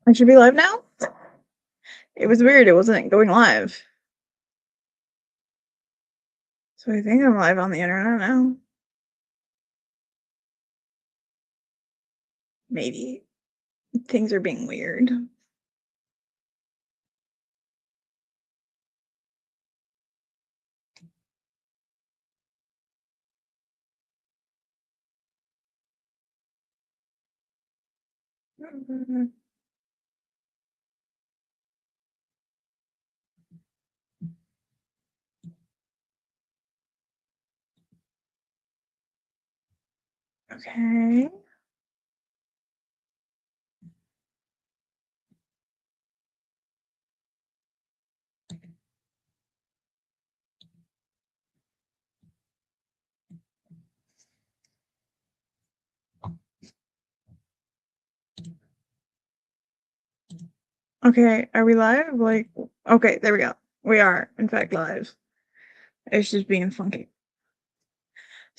I should be live now? It was weird, it wasn't going live. So I think I'm live on the internet now. Maybe. Things are being weird. Okay. Okay, are we live? Like, okay, there we go. We are, in fact, live. It's just being funky.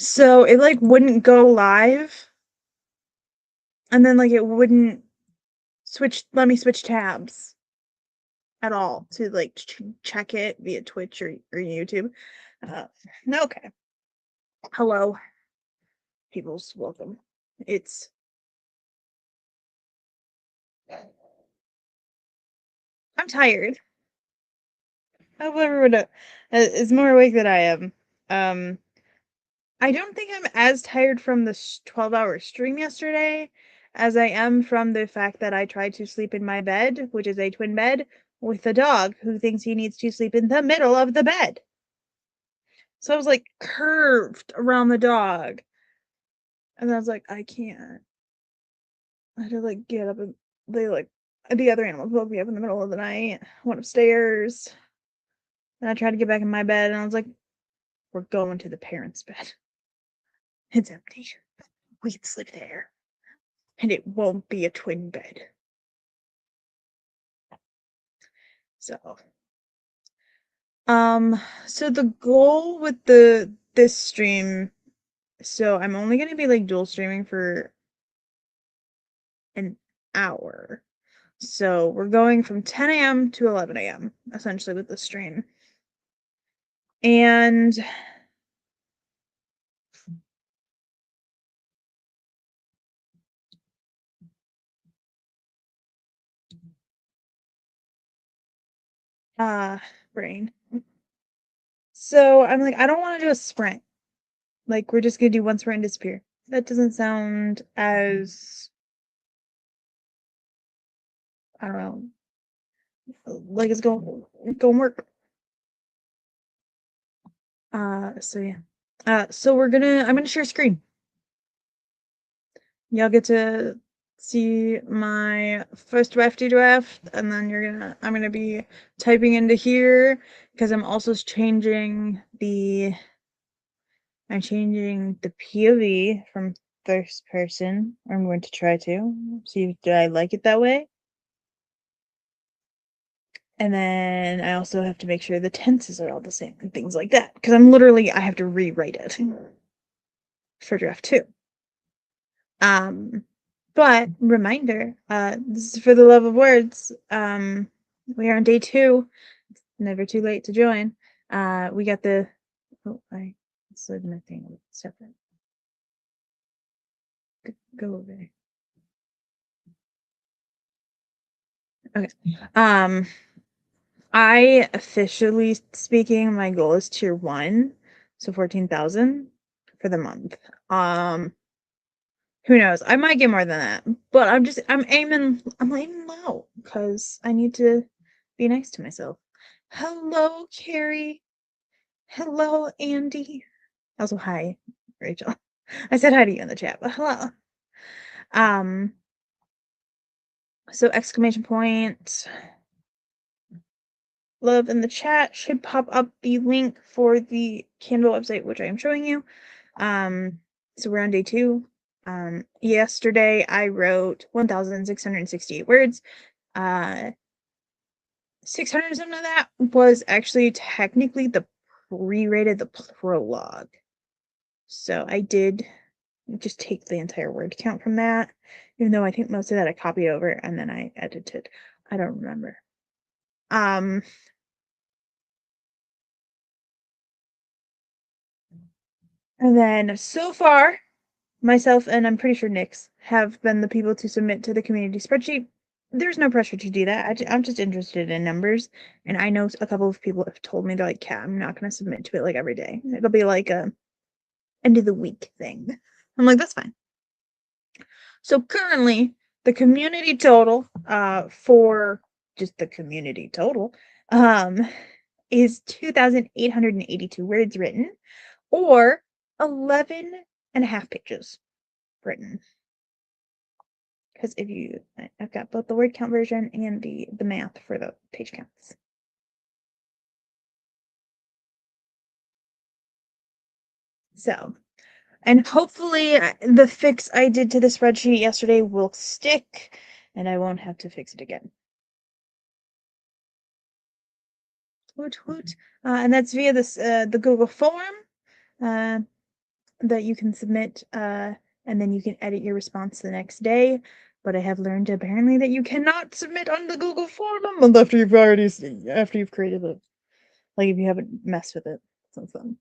So it like wouldn't go live, and then like it wouldn't let me switch tabs at all to like check it via Twitch or YouTube. No, okay. Hello, peoples, welcome. It's I'm tired. Hope everyone is more awake than I am. Um, I don't think I'm as tired from the 12-hour stream yesterday as I am from the fact that I tried to sleep in my bed, which is a twin bed, with a dog who thinks he needs to sleep in the middle of the bed. So I was like curved around the dog. And I was like, I can't. I had to like get up and the other animals woke me up in the middle of the night, went upstairs. And I tried to get back in my bed and I was like, we're going to the parents' bed. It's empty. We can sleep there. And it won't be a twin bed. So so the goal with this stream, so I'm only gonna be like dual streaming for an hour. So we're going from 10 a.m. to 11 a.m. essentially with the stream. And brain. So I'm like, I don't want to do a sprint. Like we're just gonna do one sprint and disappear. That doesn't sound as, I don't know, like it's going work. So yeah. So I'm gonna share screen. Y'all get to see my first drafty draft, and then I'm gonna be typing into here because I'm changing the POV from first person. I'm going to try to see if I like it that way. And then I also have to make sure the tenses are all the same and things like that. Because I have to rewrite it for draft 2. But reminder, this is for the love of words. We are on day 2. It's never too late to join. We got I slid my thing separate. Go over there. Okay. I officially speaking, my goal is tier 1, so 14,000 for the month. Who knows? I might get more than that, but I'm aiming low because I need to be nice to myself. Hello, Carrie. Hello, Andy. Also, hi, Rachel. I said hi to you in the chat, but hello. So exclamation point. Love in the chat should pop up the link for the Canva website, which I am showing you. So we're on day 2. Yesterday I wrote 1,668 words. 600 something of that was actually technically the prologue. So I did just take the entire word count from that, even though I think most of that I copied over and then I edited. I don't remember. And then so far, myself and I'm pretty sure Nick's have been the people to submit to the community spreadsheet. There's no pressure to do that. I'm just interested in numbers, and I know a couple of people have told me they're like, "Cat, I'm not going to submit to it like every day. It'll be like a end of the week thing." I'm like, "That's fine." So currently, the community total for just the community total um is 2,882 words written, or 11 and a half pages written. Because if you, I've got both the word count version and the math for the page counts. So, and hopefully the fix I did to the spreadsheet yesterday will stick, and I won't have to fix it again. Woot woot. And that's via this the Google form that you can submit, and then you can edit your response the next day. But I have learned apparently that you cannot submit on the Google form a month after you've created it. Like if you haven't messed with it since then.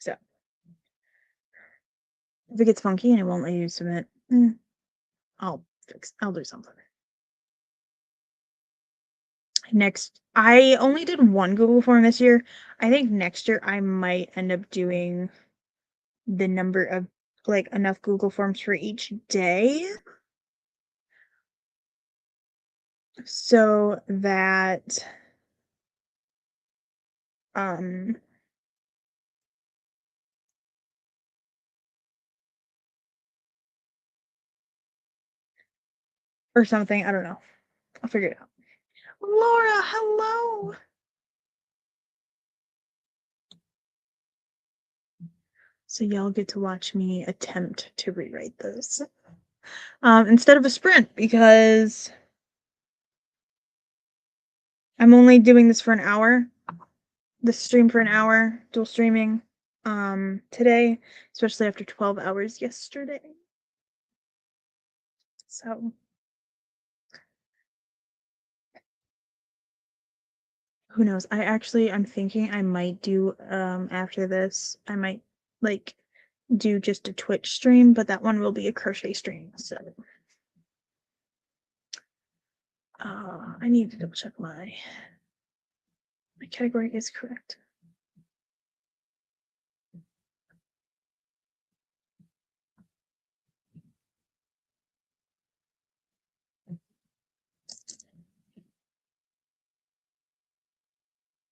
So if it gets funky and it won't let you submit, I'll do something. Next, I only did one Google form this year. I think next year I might end up doing the number of like enough Google forms for each day. So that um or something. I don't know. I'll figure it out. Laura, hello. So y'all get to watch me attempt to rewrite this. Instead of a sprint, because I'm only doing this for an hour. This stream for an hour, dual streaming today, especially after 12 hours yesterday. So who knows? I'm thinking I might do after this, I might like do just a Twitch stream, but that one will be a crochet stream. So I need to double check my category is correct.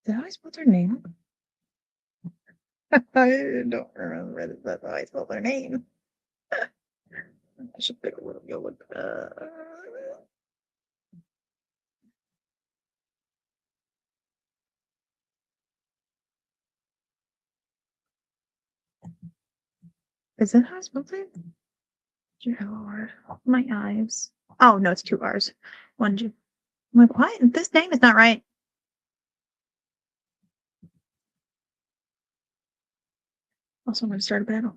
Did I spell her name? I don't remember that that's how I spelled her name. I should pick a little go look. Is that how I spelled it? Gerard. My eyes. Oh no, it's 2 R's. 1 G. I'm like, what? This name is not right. Also, I'm gonna start a battle.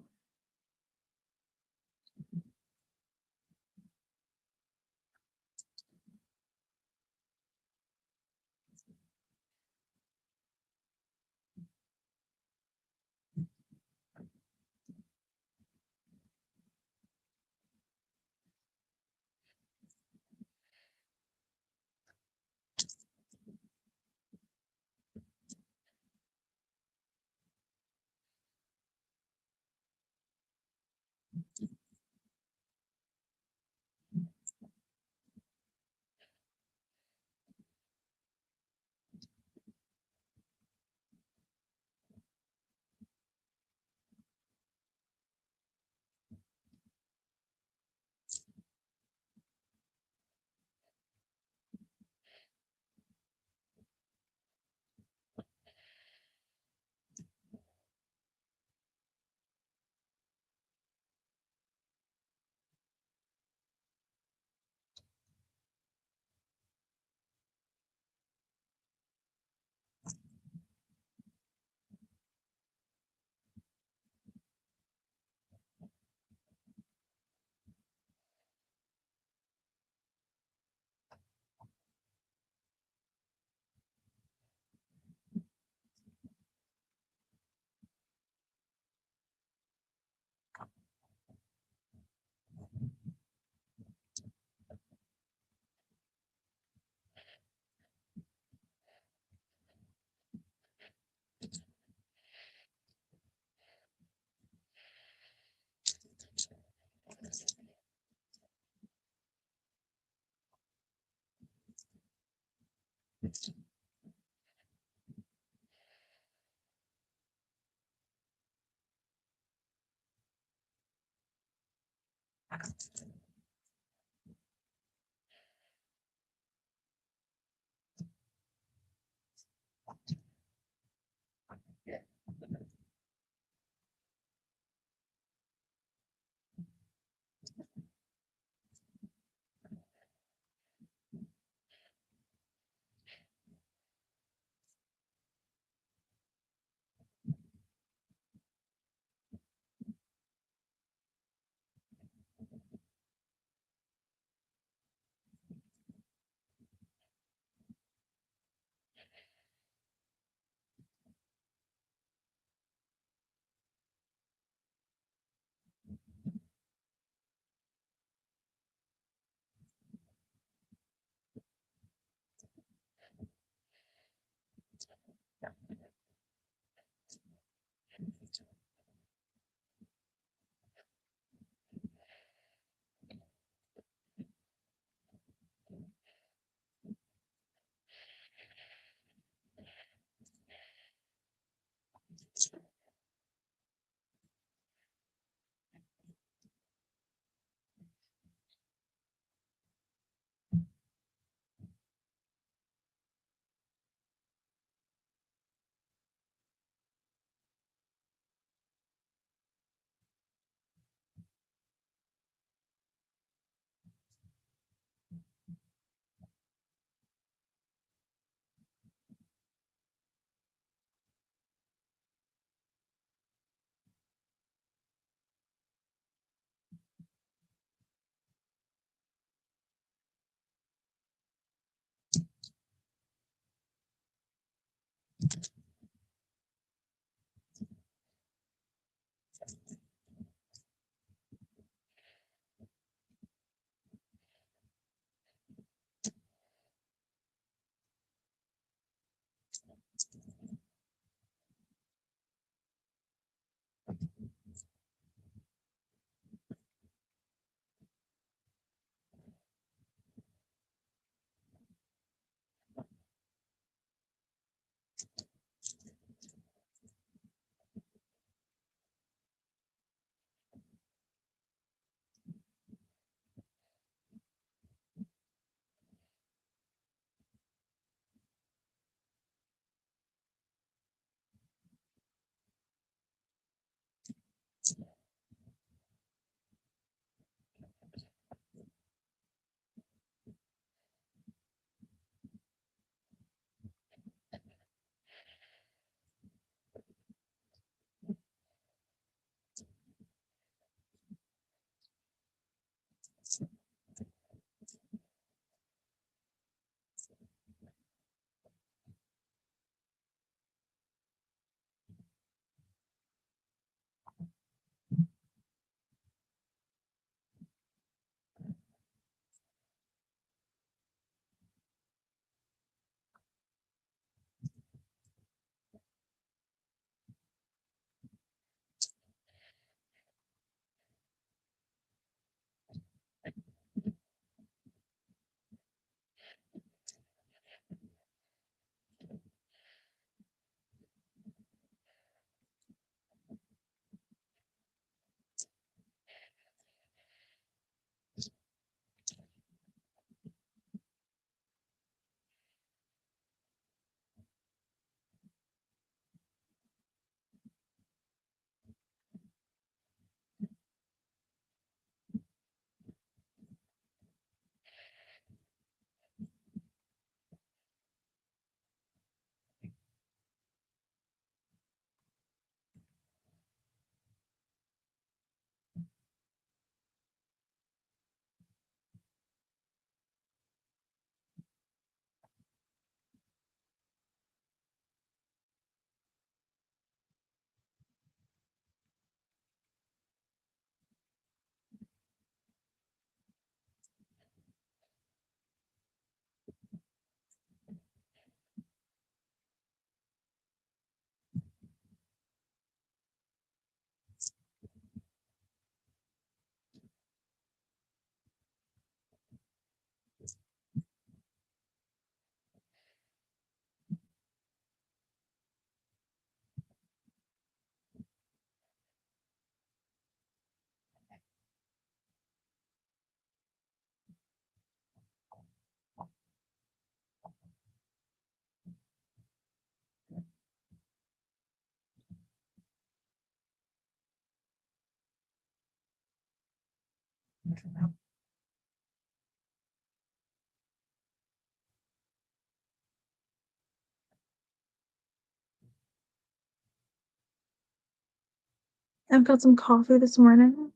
I've got some coffee this morning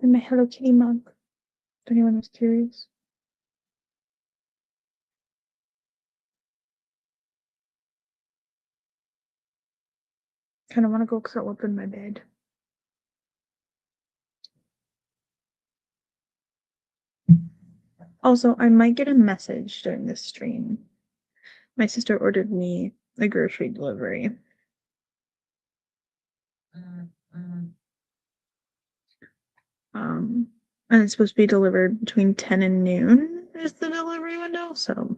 in my Hello Kitty mug. If anyone was curious. Kind of want to go curl up in my bed. Also, I might get a message during this stream. My sister ordered me a grocery delivery. And it's supposed to be delivered between 10 and noon is the delivery window, so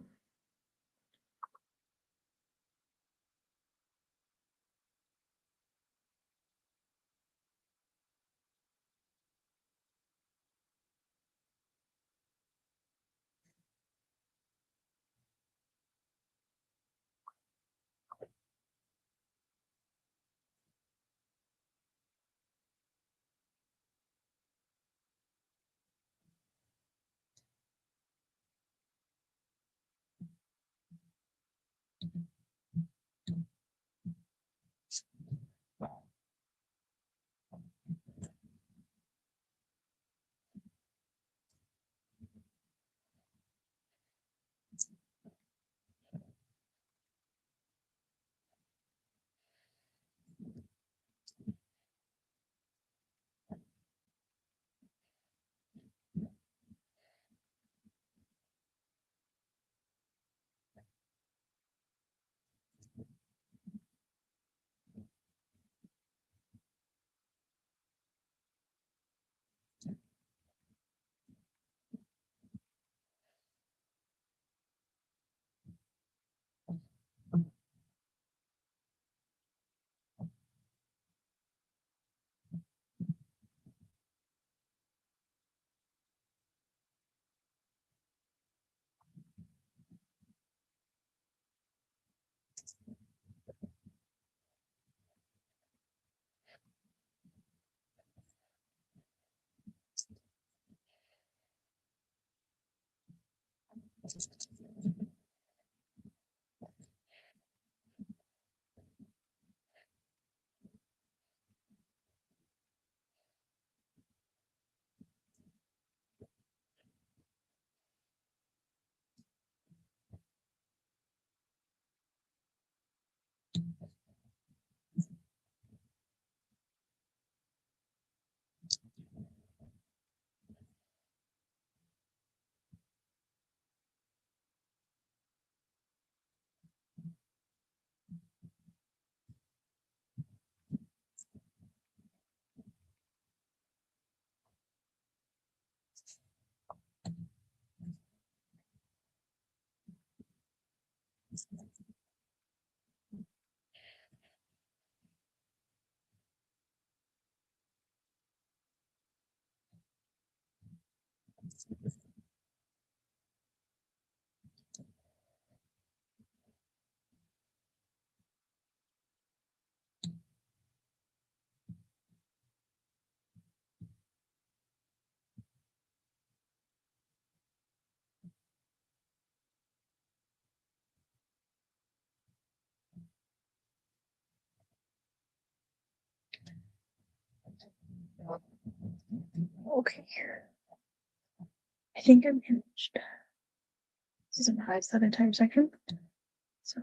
okay. I think I managed. This isn't highs that entire section. So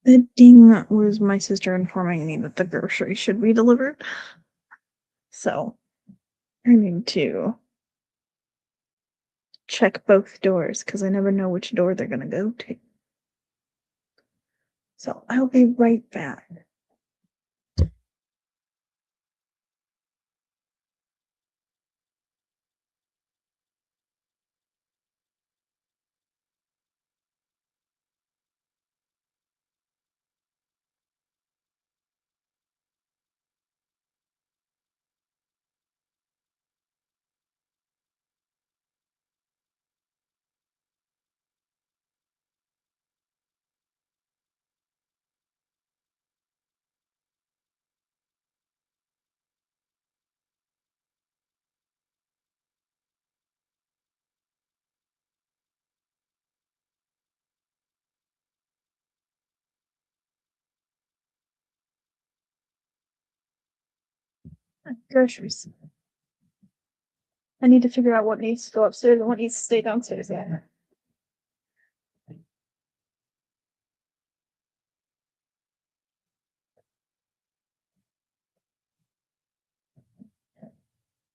The ding was my sister informing me that the groceries should be delivered. So I need to check both doors because I never know which door they're gonna go to. So I'll be right back. Groceries. I need to figure out what needs to go upstairs and what needs to stay downstairs. Yeah.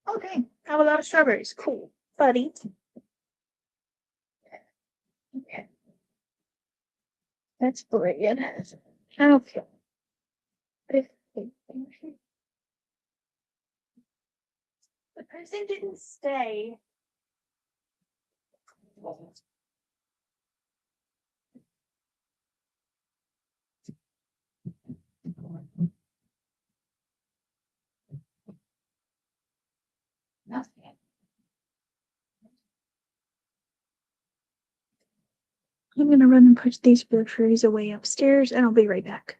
Okay. Have a lot of strawberries. Cool. Buddy. Okay. That's brilliant. Okay. The person didn't stay. Nothing. I'm gonna run and put these groceries away upstairs and I'll be right back.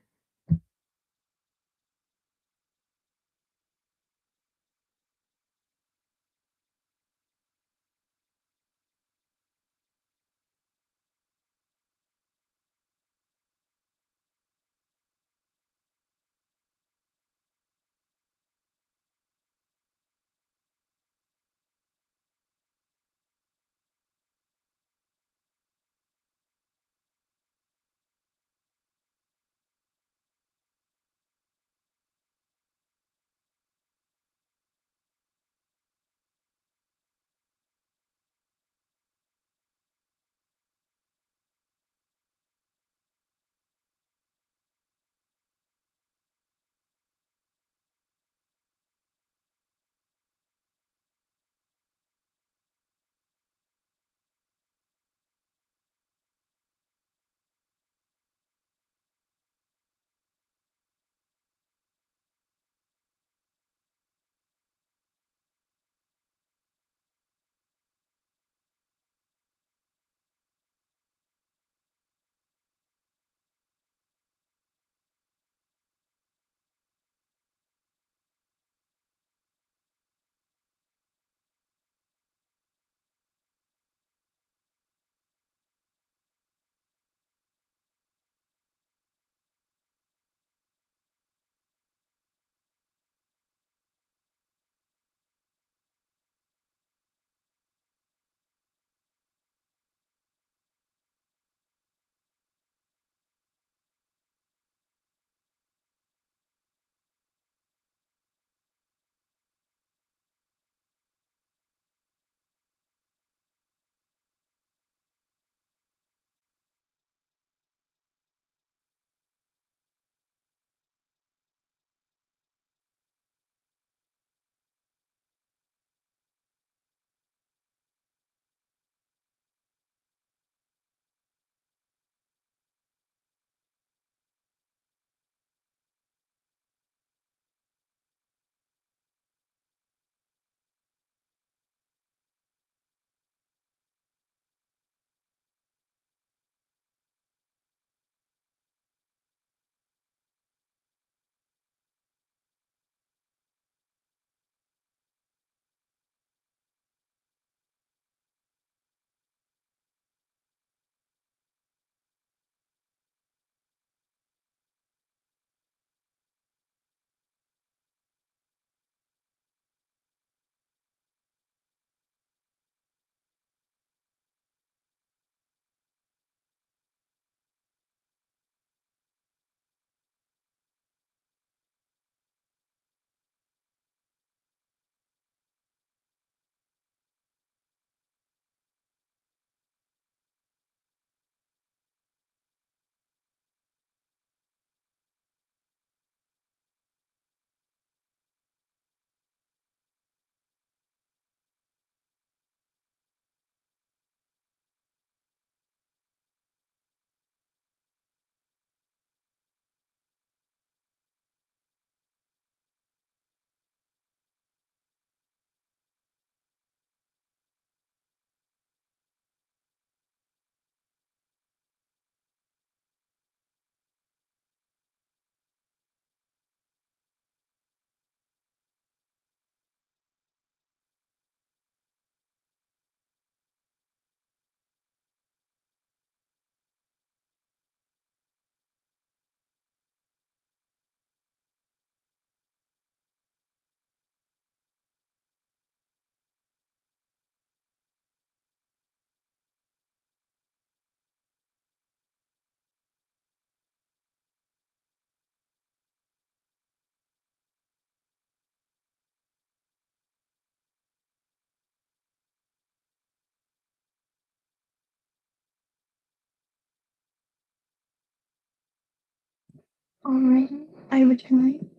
Alright, I returned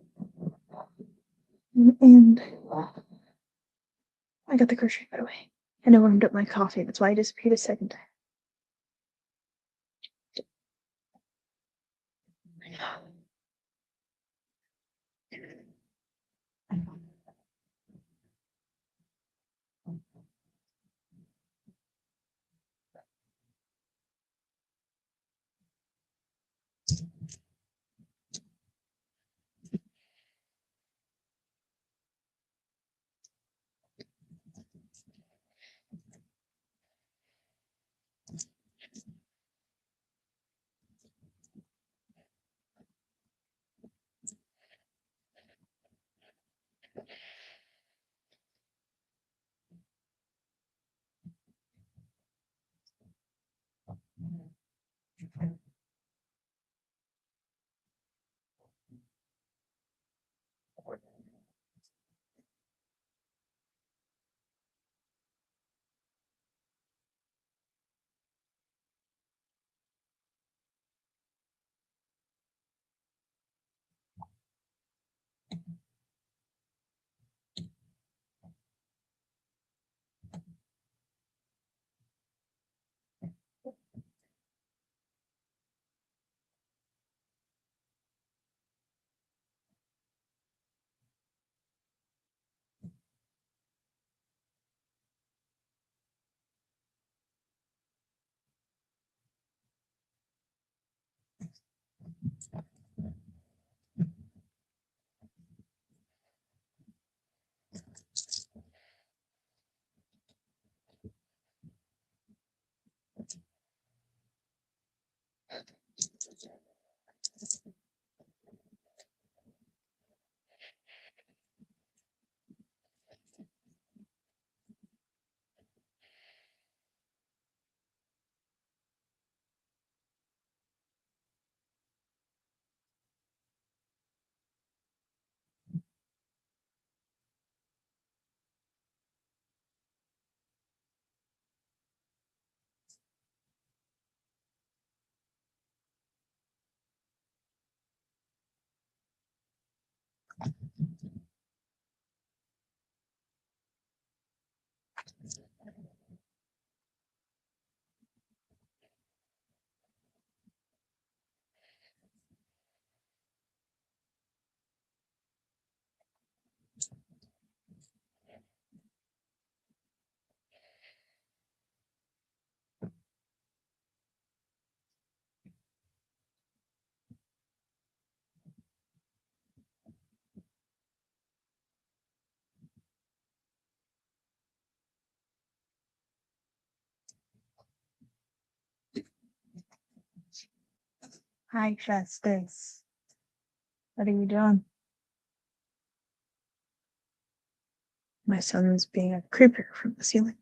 and I got the grocery put away. And I warmed up my coffee. That's why I disappeared a second time. Hi, Justice. What are you doing? My son's being a creeper from the ceiling.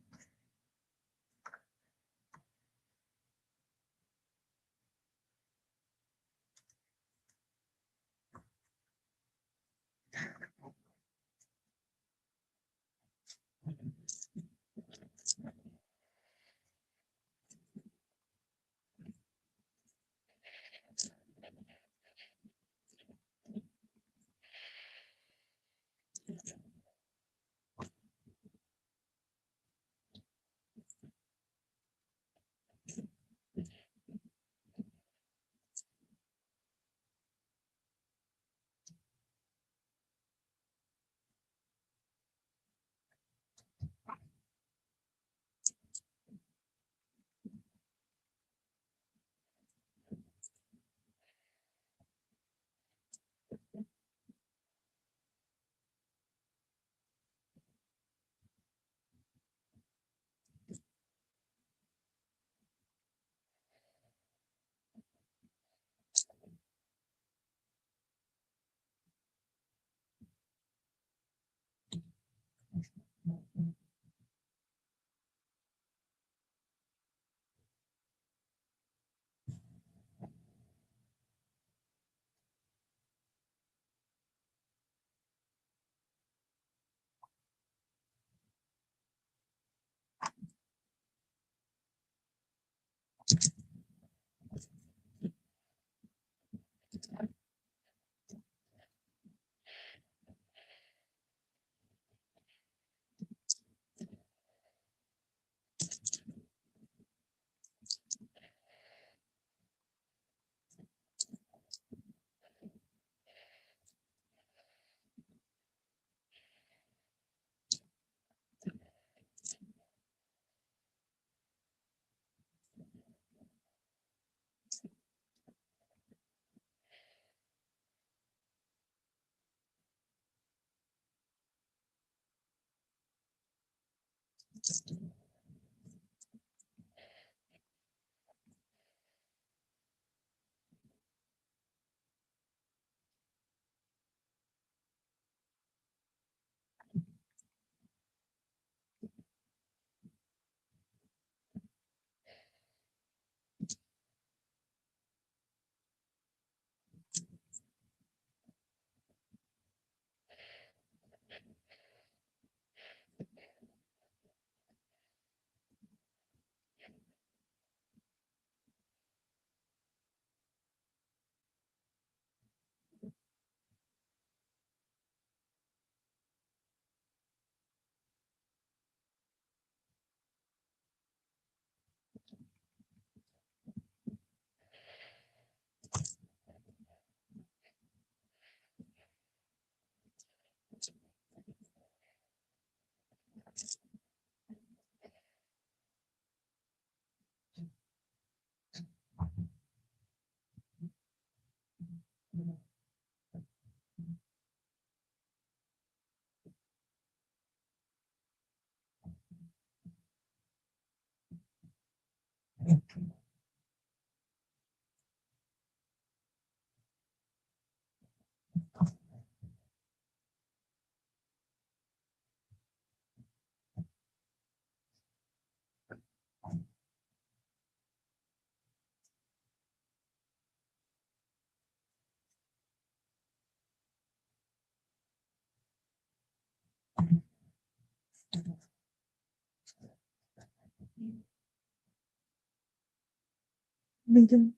Lincoln.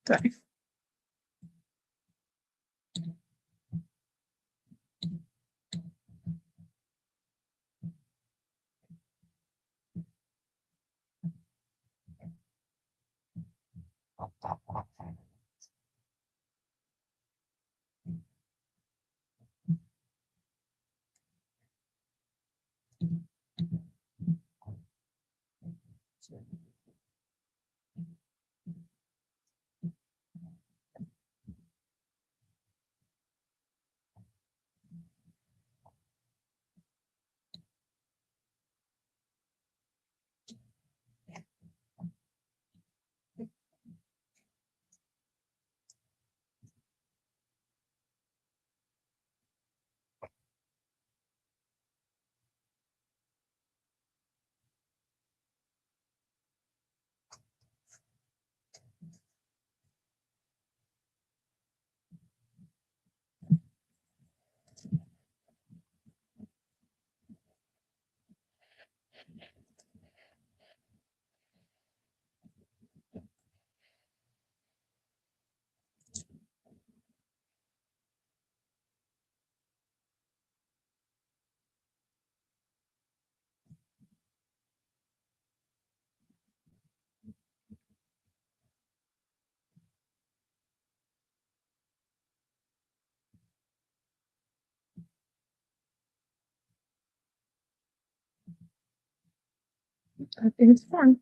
Sorry. I think it's fun.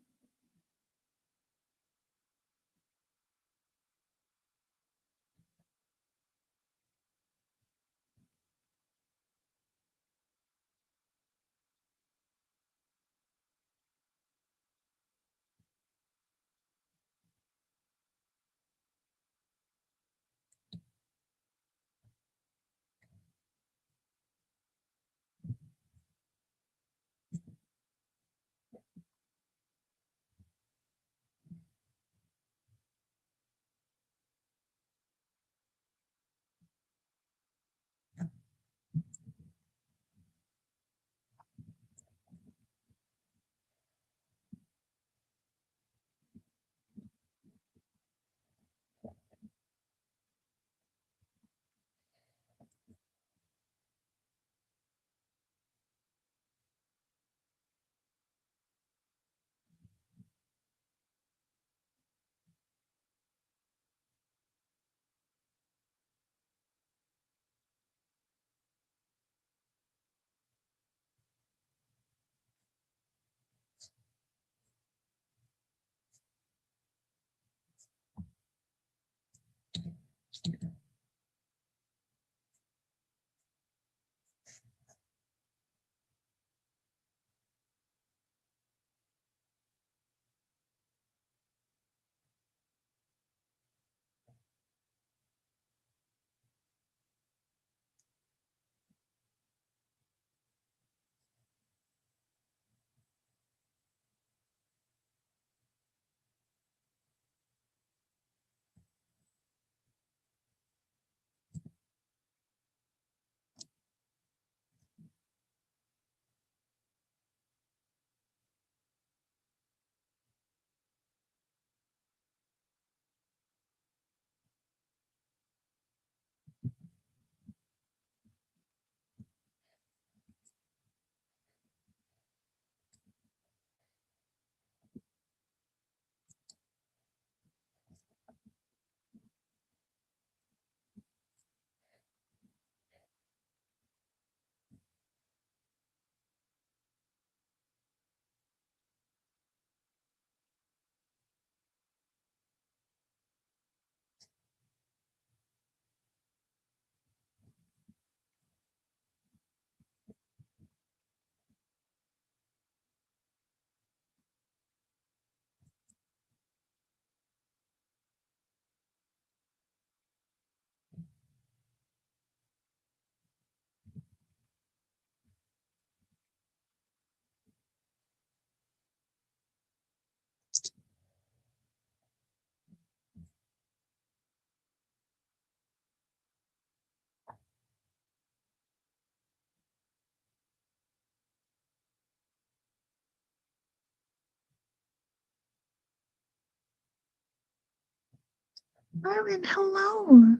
Marvin, hello.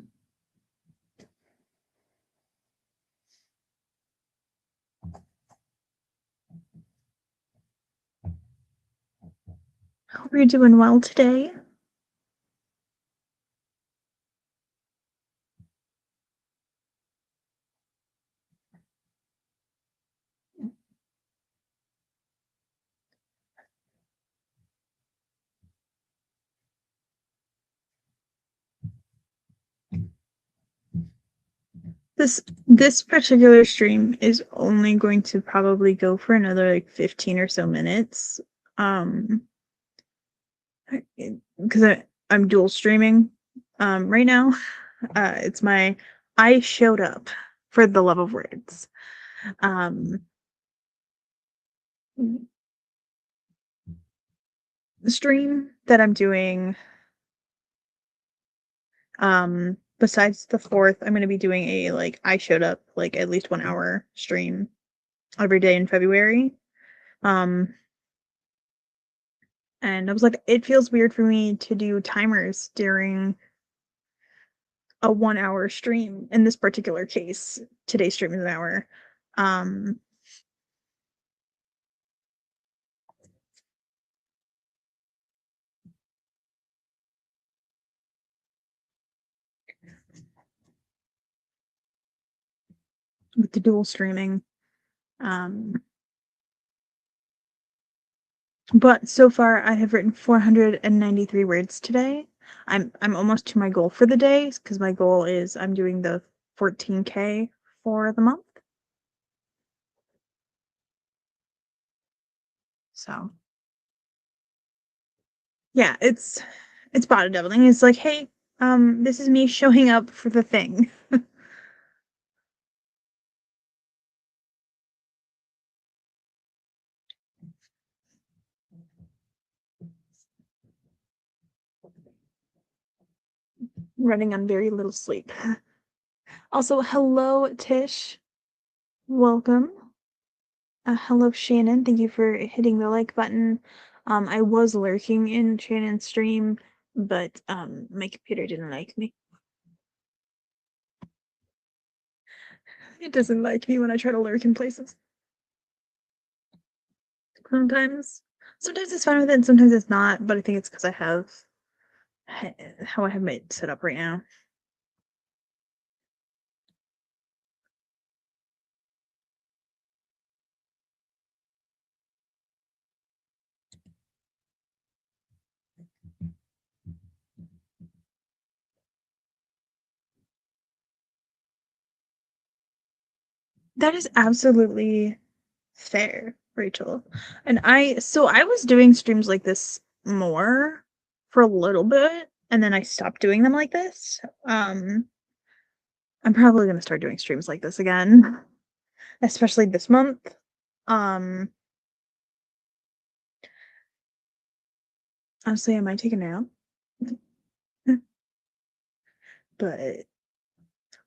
Hope you're doing well today. This particular stream is only going to probably go for another like 15 or so minutes. Um because I'm dual streaming right now. It's my I showed up for the love of words. Um the stream that I'm doing, besides the 4th, I'm gonna be doing a like I showed up like at least 1 hour stream every day in February. Um and I was like, it feels weird for me to do timers during a 1 hour stream. In this particular case, today's stream is an hour. Um with the dual streaming. Um But so far, I have written 493 words today. I'm almost to my goal for the day because my goal is I'm doing the 14K for the month. So yeah, it's bodybuilding. It's like, hey, this is me showing up for the thing. Running on very little sleep. Also, hello, Tish. Welcome. Hello, Shannon. Thank you for hitting the like button. I was lurking in Shannon's stream, but my computer didn't like me. It doesn't like me when I try to lurk in places. Sometimes. Sometimes it's fine with it, and sometimes it's not, but I think it's because I have how I have it set up right now. That is absolutely fair, Rachel. And I was doing streams like this more for a little bit, and then I stopped doing them like this. I'm probably gonna start doing streams like this again, especially this month. Um, Honestly, I might take a nap. But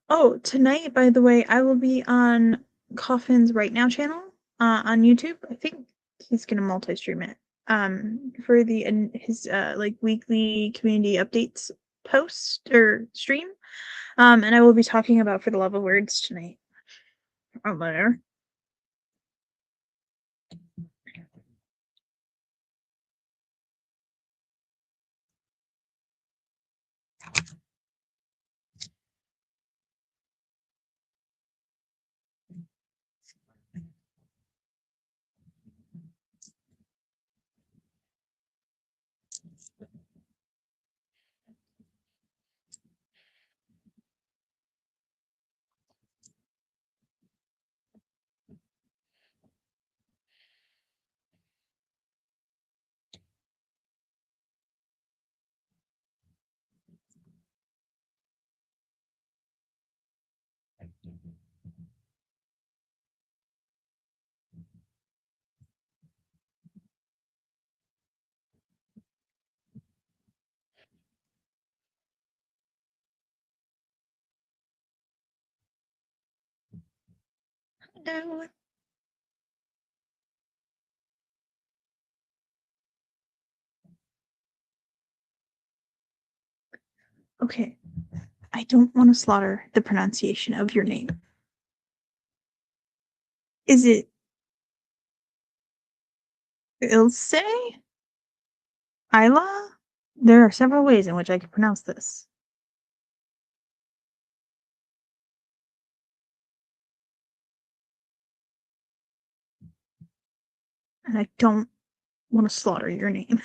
oh, tonight, by the way, I will be on Coffin's Right Now channel on YouTube. I think he's gonna multi-stream it for the his like weekly community updates post or stream. And I will be talking about For the Love of Words tonight on there. No. Okay. I don't want to slaughter the pronunciation of your name. Is it Ilse? Isla? There are several ways in which I could pronounce this. And I don't want to slaughter your name.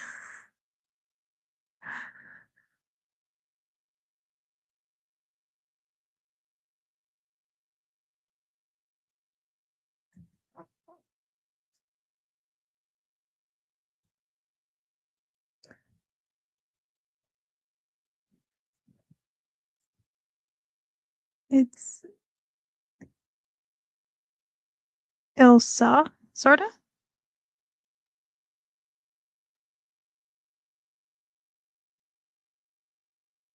It's Elsa, sorta?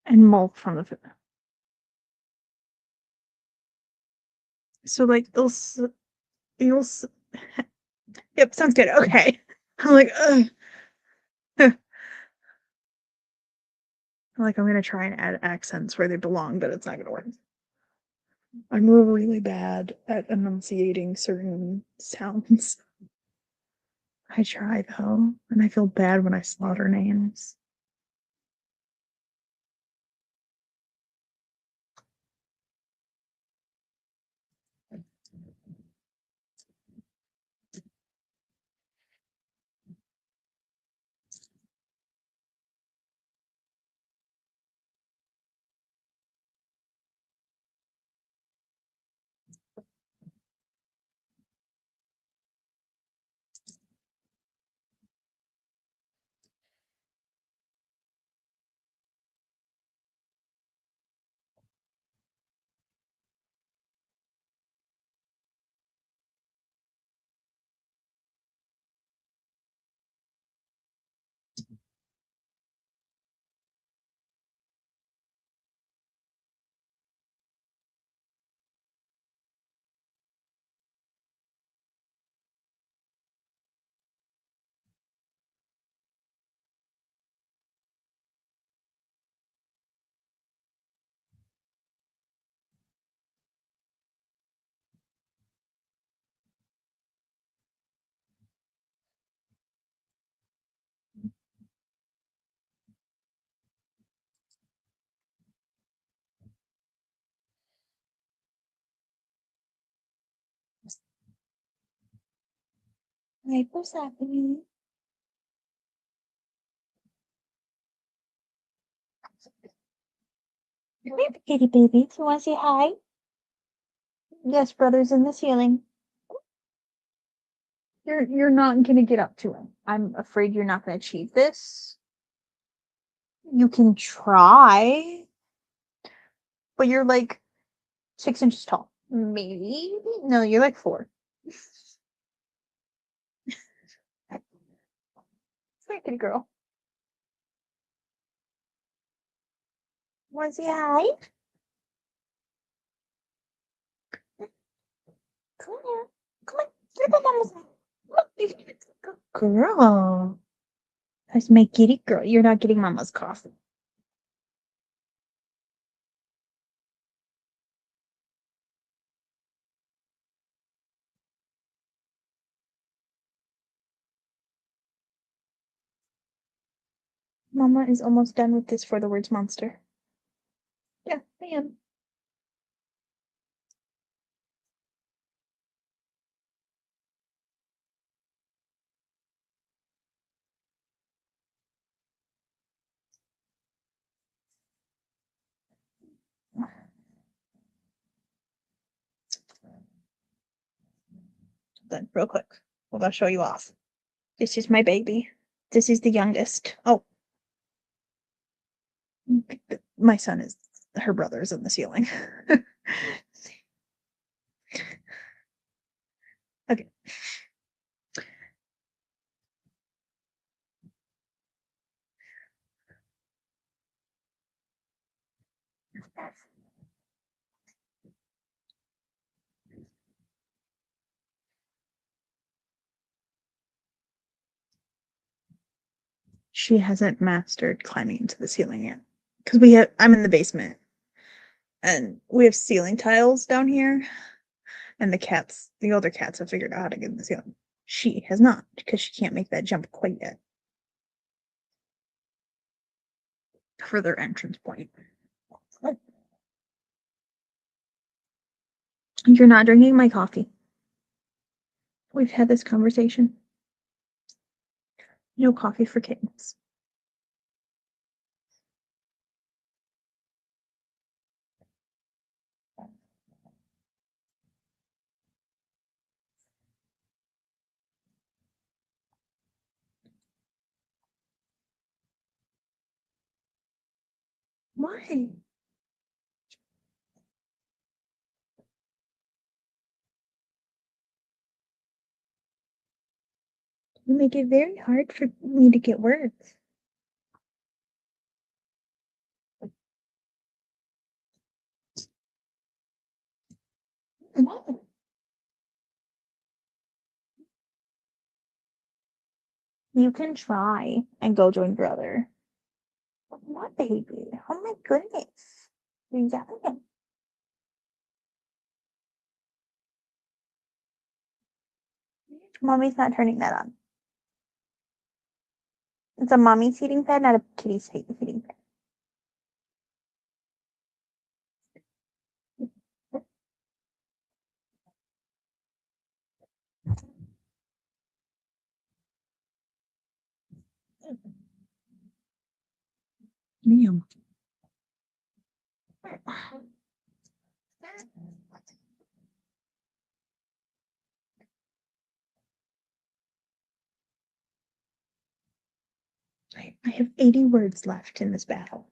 And Mulk from the. So, like, Ilse. Ilse. Yep, sounds good. Okay. I'm like, ugh. Like, I'm gonna try and add accents where they belong, but it's not gonna work. I'm really bad at enunciating certain sounds. I try though, and I feel bad when I slaughter names. Right, what's happening? Come here, kitty baby. Do you want to say hi? Yes, brother's in the ceiling. You're not gonna get up to him. I'm afraid you're not gonna achieve this. You can try, but you're like 6 inches tall. Maybe. No, you're like 4. Sorry, kitty girl. Want to say hi? Come here. Come on. Look at mama's. Look. Girl. That's my kitty girl. You're not getting mama's coffee. Mama is almost done with this for the words monster. Yeah, I am. Then, real quick, we're gonna show you off. This is my baby. This is the youngest. Oh, my son is her brother's in the ceiling. Okay. She hasn't mastered climbing into the ceiling yet. Because I'm in the basement and we have ceiling tiles down here. And the older cats have figured out how to get in the ceiling. She has not, because she can't make that jump quite yet. For their entrance point. You're not drinking my coffee. We've had this conversation. No coffee for kittens. Why? You make it very hard for me to get words. What? You can try and go join brother. What, baby? Oh my goodness. You're yelling. Mommy's not turning that on. It's a mommy seating fan, not a kitty seating fan. Damn. I have 80 words left in this battle.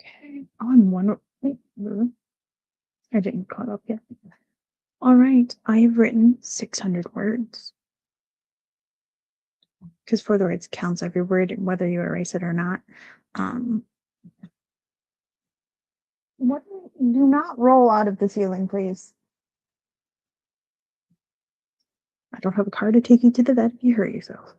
Okay, on one. I didn't caught up yet. All right, I have written 600 words. Because for the words counts every word, whether you erase it or not. Um, what? Do not roll out of the ceiling, please. I don't have a car to take you to the vet if you hurt yourself.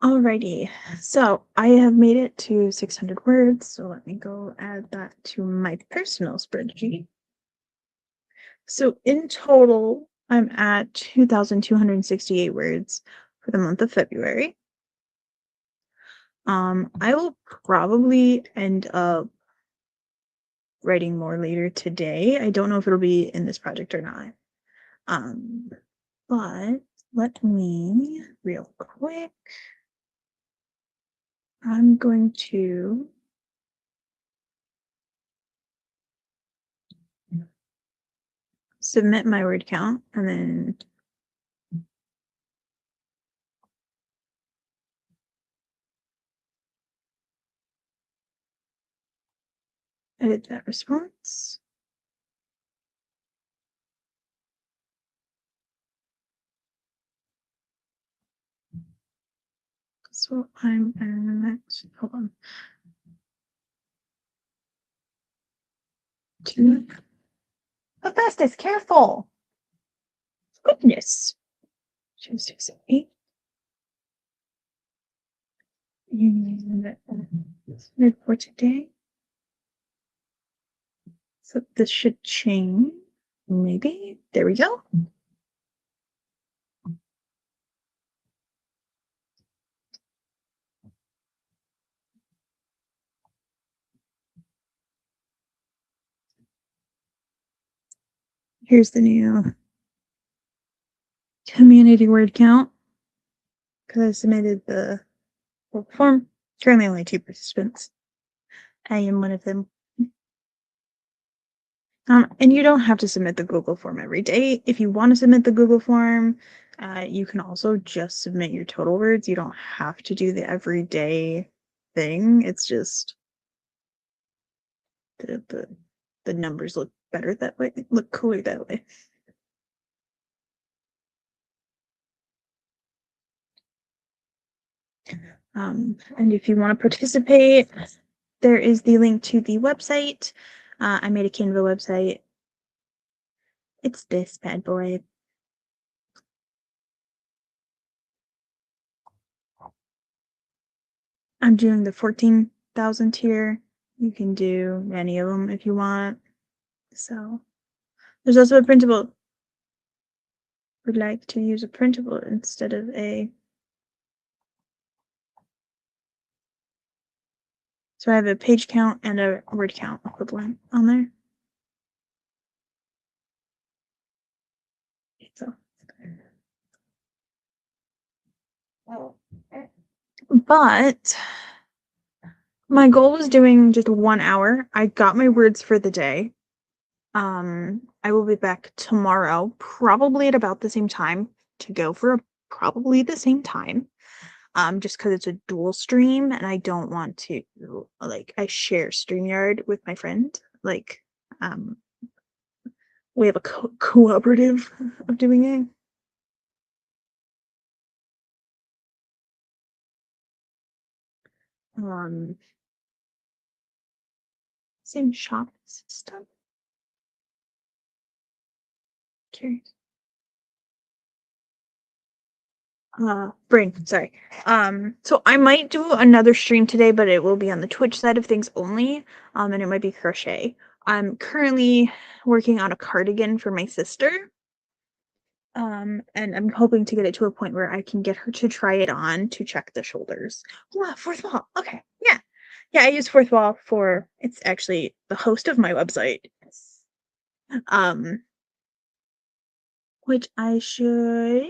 Alrighty, so I have made it to 600 words, so let me go add that to my personal spreadsheet. So in total, I'm at 2,268 words for the month of February. I will probably end up writing more later today. I don't know if it'll be in this project or not. Um, but let me real quick. I'm going to submit my word count and then edit that response. So I'm at, hold on. Two. Hephaestus, careful. Goodness. 2, 6, 8. And for today. So this should change. Maybe. There we go. Here's the new community word count. Because I submitted the form. Currently only 2 participants. I am one of them. And you don't have to submit the Google form every day. If you want to submit the Google form, you can also just submit your total words. You don't have to do the everyday thing. It's just the numbers look better that way, look cooler that way. And if you want to participate, there is the link to the website. I made a Canva website. It's this bad boy. I'm doing the 14,000 tier. You can do any of them if you want. So there's also a printable. Would like to use a printable instead of a. So I have a page count and a word count equivalent on there. So. But my goal was doing just 1 hour. I got my words for the day. I will be back tomorrow, probably at about the same time to go for probably the same time. Just because it's a dual stream and I don't want to like I share StreamYard with my friend. Like, we have a cooperative of doing it. Um, same shop system. Curious. Brain, sorry. So I might do another stream today, but it will be on the Twitch side of things only. And it might be crochet. I'm currently working on a cardigan for my sister. And I'm hoping to get it to a point where I can get her to try it on to check the shoulders. Yeah, fourth wall. Okay. Yeah. Yeah, I use fourth wall for it's actually the host of my website. Um, which I should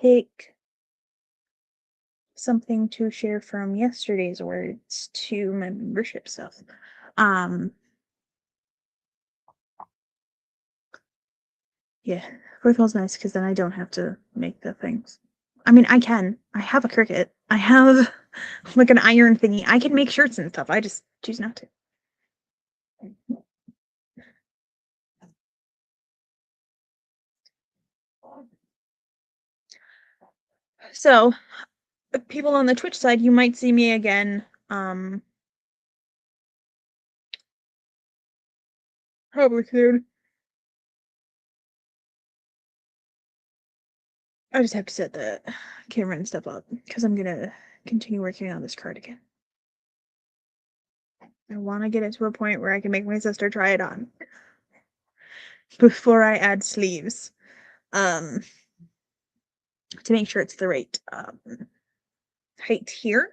pick something to share from yesterday's words to my membership stuff. Yeah, fourth wall's nice because then I don't have to make the things. I mean, I can. I have a Cricut. I have like an iron thingy. I can make shirts and stuff. I just choose not to. So, people on the Twitch side, you might see me again. Probably soon. I just have to set the camera and stuff up because I'm gonna continue working on this cardigan. I want to get it to a point where I can make my sister try it on before I add sleeves. To make sure it's the right height here.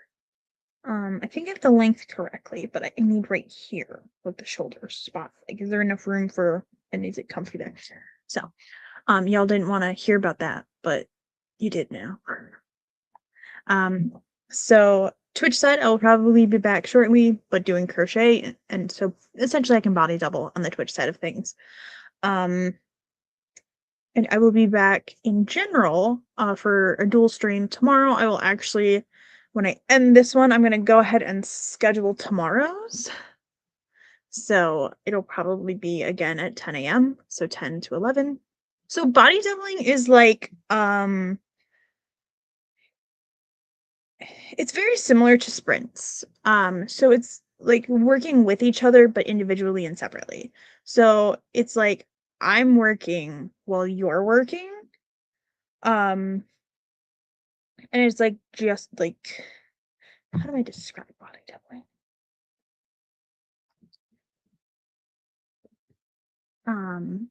I think I have the length correctly, but I need right here with the shoulder spot. Like, is there enough room for, and is it comfy there? So, y'all didn't want to hear about that, but you did now. So Twitch side, I'll probably be back shortly, but doing crochet, and so essentially I can body double on the Twitch side of things. And I will be back in general for a dual stream tomorrow. I will actually, when I end this one, I'm going to go ahead and schedule tomorrow's. So it'll probably be again at 10 a.m. So 10 to 11. So body doubling is like, it's very similar to sprints. So it's like working with each other, but individually and separately. So it's like I'm working while you're working. And it's like just like how do I describe body doubling? Um,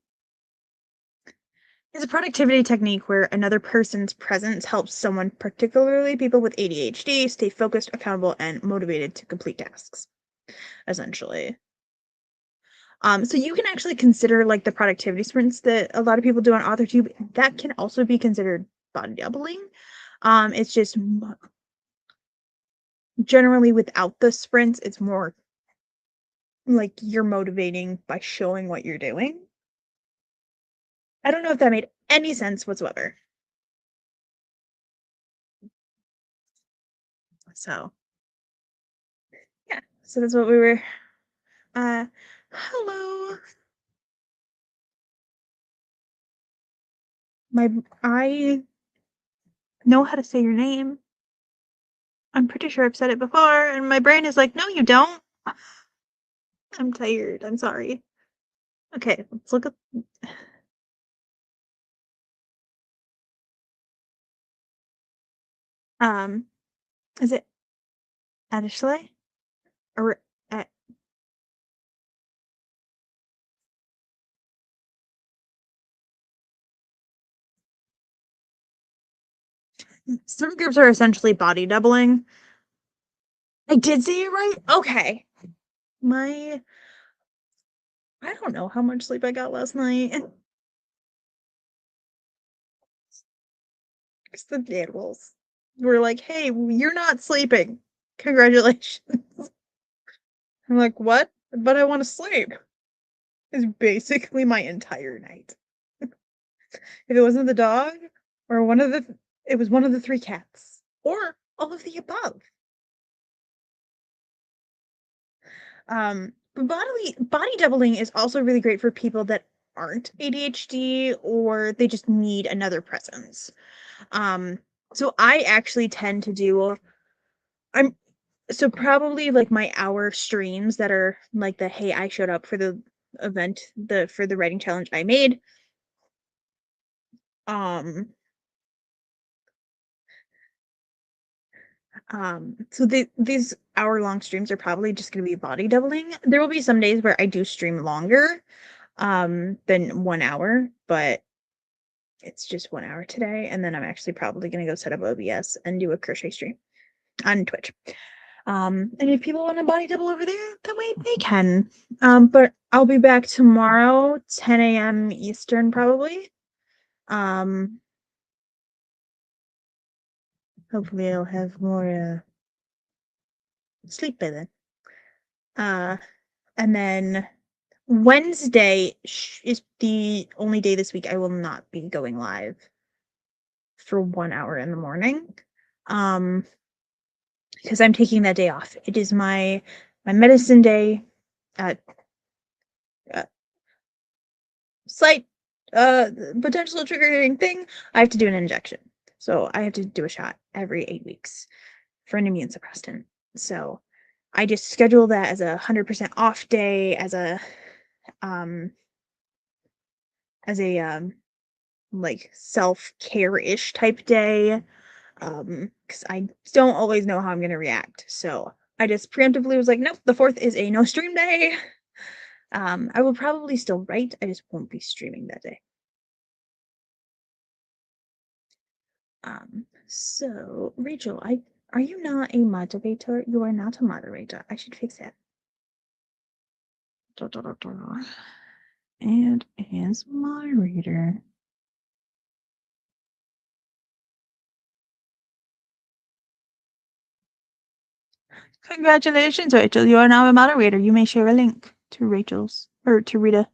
it's a productivity technique where another person's presence helps someone, particularly people with ADHD, stay focused, accountable, and motivated to complete tasks, essentially. So you can actually consider like the productivity sprints that a lot of people do on AuthorTube. That can also be considered body doubling. It's just generally without the sprints, it's more like you're motivating by showing what you're doing. I don't know if that made any sense whatsoever. So yeah, so that's what we were. Hello. I know how to say your name. I'm pretty sure I've said it before, and my brain is like, no, you don't. I'm tired. I'm sorry. Okay, let's look at. Is it Ashley or uh, some groups are essentially body doubling. I did say it right. Okay, my I don't know how much sleep I got last night. It's the animals were like, "Hey, you're not sleeping. Congratulations." I'm like, "What? But I want to sleep." Is basically my entire night. If it wasn't the dog or it was one of the three cats or all of the above. But body doubling is also really great for people that aren't ADHD or they just need another presence. So I actually tend to do I'm so probably like my hour streams that are like the hey, I showed up for the event, for the writing challenge I made. Um so these hour-long streams are probably just gonna be body doubling. There will be some days where I do stream longer than 1 hour, but it's just 1 hour today, and then I'm actually probably gonna go set up OBS and do a crochet stream on Twitch. And if people want to body double over there, that way they can. But I'll be back tomorrow, 10 a.m. Eastern, probably. Um, Hopefully I'll have more sleep by then. And then Wednesday is the only day this week I will not be going live for 1 hour in the morning. Because I'm taking that day off. It is my medicine day. Uh, uh Slight potential triggering thing. I have to do an injection. So I have to do a shot every 8 weeks for an immune suppressant. So I just schedule that as 100% off day, um as a like self-care-ish type day. Because I don't always know how I'm gonna react. So I just preemptively was like, nope, the 4th is a no stream day. I will probably still write, I just won't be streaming that day. So Rachel, are you not a moderator? You are not a moderator. I should fix that. And as moderator. Congratulations, Rachel. You are now a moderator. You may share a link to Rita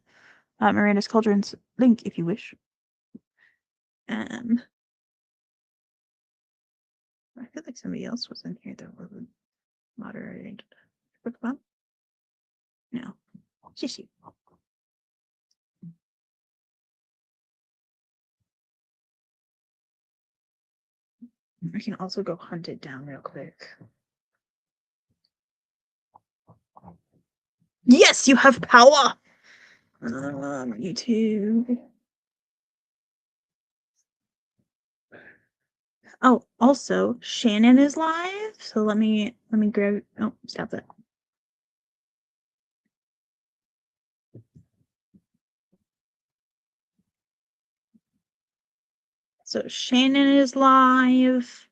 Miranda's Cauldron's link if you wish. I feel like somebody else was in here that wasn't moderating. No. Shishi. I can also go hunt it down real quick. Yes, you have power! YouTube. Oh, also, Shannon is live, so let me grab. Oh, stop it. So Shannon is live.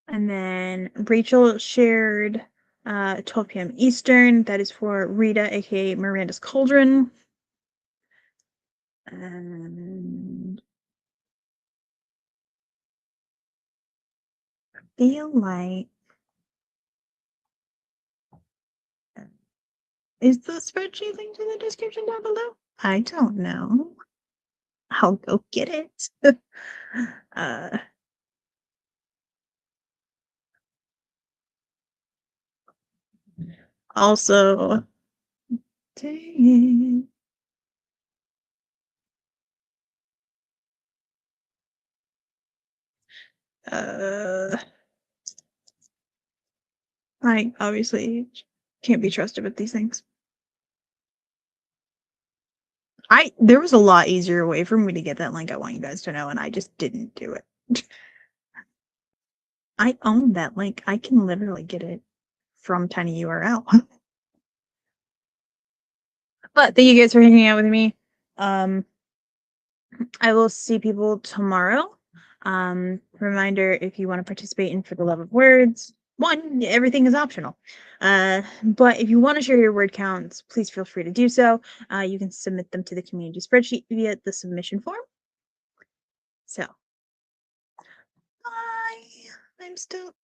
And then Rachel shared 12 p.m. Eastern. That is for Rita, aka Miranda's Cauldron. And I feel like is the spreadsheet linked in the description down below? I don't know. I'll go get it. Also, dang it. I obviously can't be trusted with these things. There was a lot easier way for me to get that link, I want you guys to know, and I just didn't do it. I own that link. I can literally get it from tinyurl. But thank you guys for hanging out with me. I will see people tomorrow. Reminder, if you want to participate in For the Love of Words, everything is optional. But if you want to share your word counts, please feel free to do so. You can submit them to the community spreadsheet via the submission form. So, bye. I'm still